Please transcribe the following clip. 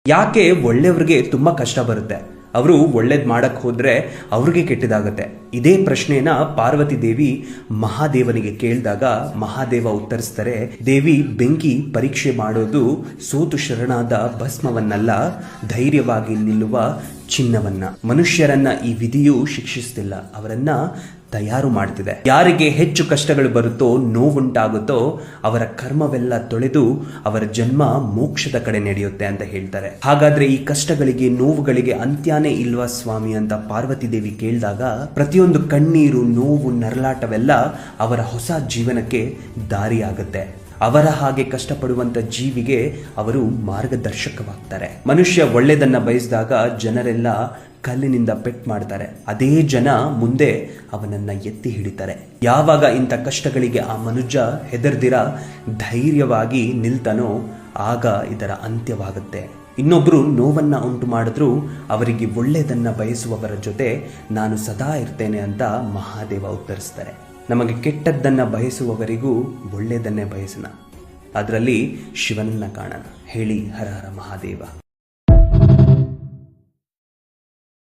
ಯಾಕೆ ಒಳ್ಳೆಯವ್ರಿಗೆ ತುಂಬಾ ಕಷ್ಟ ಬರುತ್ತೆ, ಅವರು ಒಳ್ಳೇದ್ ಮಾಡಕ್ ಹೋದ್ರೆ ಅವ್ರಿಗೆ ಕೆಟ್ಟದಾಗತ್ತೆ. ಇದೇ ಪ್ರಶ್ನೆನ ಪಾರ್ವತಿ ದೇವಿ ಮಹಾದೇವನಿಗೆ ಕೇಳಿದಾಗ ಮಹಾದೇವ ಉತ್ತರಿಸ್ತಾರೆ, ದೇವಿ, ಬೆಂಕಿ ಪರೀಕ್ಷೆ ಮಾಡೋದು ಸೋತು ಶರಣಾದ ಭಸ್ಮವನ್ನಲ್ಲ, ಧೈರ್ಯವಾಗಿ ನಿಲ್ಲುವ ಚಿನ್ನವನ್ನ. ಮನುಷ್ಯರನ್ನ ಈ ವಿಧಿಯು ಶಿಕ್ಷಿಸ್ತಿಲ್ಲ, ಅವರನ್ನ ತಯಾರು ಮಾಡ್ತಿದೆ. ಯಾರಿಗೆ ಹೆಚ್ಚು ಕಷ್ಟಗಳು ಬರುತ್ತೋ, ನೋವುಂಟಾಗುತ್ತೋ, ಅವರ ಕರ್ಮವೆಲ್ಲ ತೊಳೆದು ಅವರ ಜನ್ಮ ಮೋಕ್ಷದ ಕಡೆ ನಡೆಯುತ್ತೆ ಅಂತ ಹೇಳ್ತಾರೆ. ಹಾಗಾದ್ರೆ ಈ ಕಷ್ಟಗಳಿಗೆ, ನೋವುಗಳಿಗೆ ಅಂತ್ಯನೇ ಇಲ್ವಾ ಸ್ವಾಮಿ ಅಂತ ಪಾರ್ವತಿ ದೇವಿ ಕೇಳಿದಾಗ, ಪ್ರತಿಯೊಂದು ಕಣ್ಣೀರು, ನೋವು, ನರಳಾಟವೆಲ್ಲ ಅವರ ಹೊಸ ಜೀವನಕ್ಕೆ ದಾರಿಯಾಗುತ್ತೆ. ಅವರ ಹಾಗೆ ಕಷ್ಟಪಡುವಂತ ಜೀವಿಗೆ ಅವರು ಮಾರ್ಗದರ್ಶಕವಾಗ್ತಾರೆ. ಮನುಷ್ಯ ಒಳ್ಳೆಯದನ್ನ ಬಯಸಿದಾಗ ಜನರೆಲ್ಲ ಕಲ್ಲಿನಿಂದ ಪೆಟ್ ಮಾಡ್ತಾರೆ, ಅದೇ ಜನ ಮುಂದೆ ಅವನನ್ನ ಎತ್ತಿ ಹಿಡಿತಾರೆ. ಯಾವಾಗ ಇಂಥ ಕಷ್ಟಗಳಿಗೆ ಆ ಮನುಷ್ಯ ಹೆದರ್ದಿರ ಧೈರ್ಯವಾಗಿ ನಿಲ್ತಾನೋ ಆಗ ಇದರ ಅಂತ್ಯವಾಗುತ್ತೆ. ಇನ್ನೊಬ್ರು ನೋವನ್ನ ಉಂಟು ಮಾಡಿದ್ರು ಅವರಿಗೆ ಒಳ್ಳೆಯದನ್ನ ಬಯಸುವವರ ಜೊತೆ ನಾನು ಸದಾ ಇರ್ತೇನೆ ಅಂತ ಮಹಾದೇವ ಉತ್ತರಿಸ್ತಾರೆ. ನಮಗೆ ಕೆಟ್ಟದ್ದನ್ನ ಬಯಸುವವರಿಗೂ ಒಳ್ಳೆಯದನ್ನೇ ಬಯಸೋಣ, ಅದರಲ್ಲಿ ಶಿವನನ್ನ ಕಾಣೋಣ. ಹೇಳಿ ಹರ ಹರ ಮಹಾದೇವ.